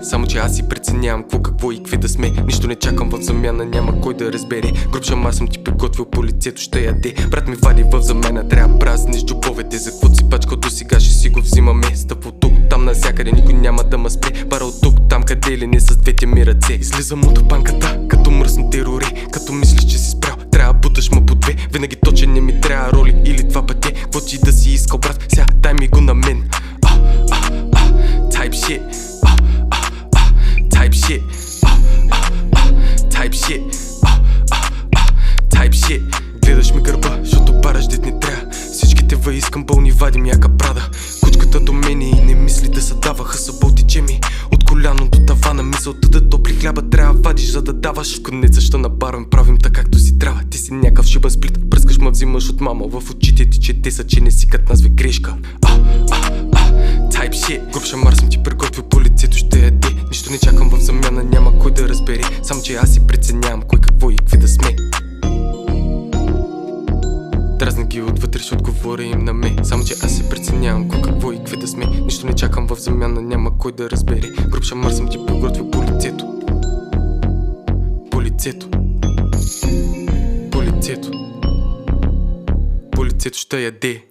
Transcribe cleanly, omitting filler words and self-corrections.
Само че аз си преценявам какво и какви да сме. Нищо не чакам в замяна, няма кой да разбере. Груб шамар съм ти приготвил, по лицето ще яде. Брат ми вади в замена, трябва празниш джобовете. За каквото си пачкал до сега ще си го взимаме. Стъп от тук, там навсякъде, никой няма да ме спре. Пара от тук, там къде ли не с двете ми ръце. Излизам от банката, като мръсна терори. Като мислиш, че си спрял, трябва буташ ма по две. Винаги точен, не ми трябва роли или два пъти. Какво ти да си искал, брат, сега дай ми го на мен. Type shit, type shit, type shit, type shit. Гледаш ми гърба, защото параш дет не трябва. Всичките искам болни, вадим яка прада. Кучката до мене и не мисли да се дава. Хъсъбъл тече ми от коляно до тавана. Мисълта да топли хляба трябва вадиш, за да даваш. В конеца ще набарвам, правим така както си трябва. Ти си някакъв шибан сплит, пръскаш ма взимаш от мама. В очите ти че те са, че не си кът нас грешка. Type shit, груб шамар съм ти приготвил, по лицето ще яде. Нищо не чакам в замяна, няма кой да разбере. Само че аз си преценявам кой какво и какви да сме. Дразна ги отвътре, ще отговоря им на ме. Само че аз си преценявам кой какво и какви да сме. Нищо не чакам в замяна, няма кой да разбере. Груб шамар съм ти приготвил, по лицето. По лицето. По лицето. По лицето ще яде.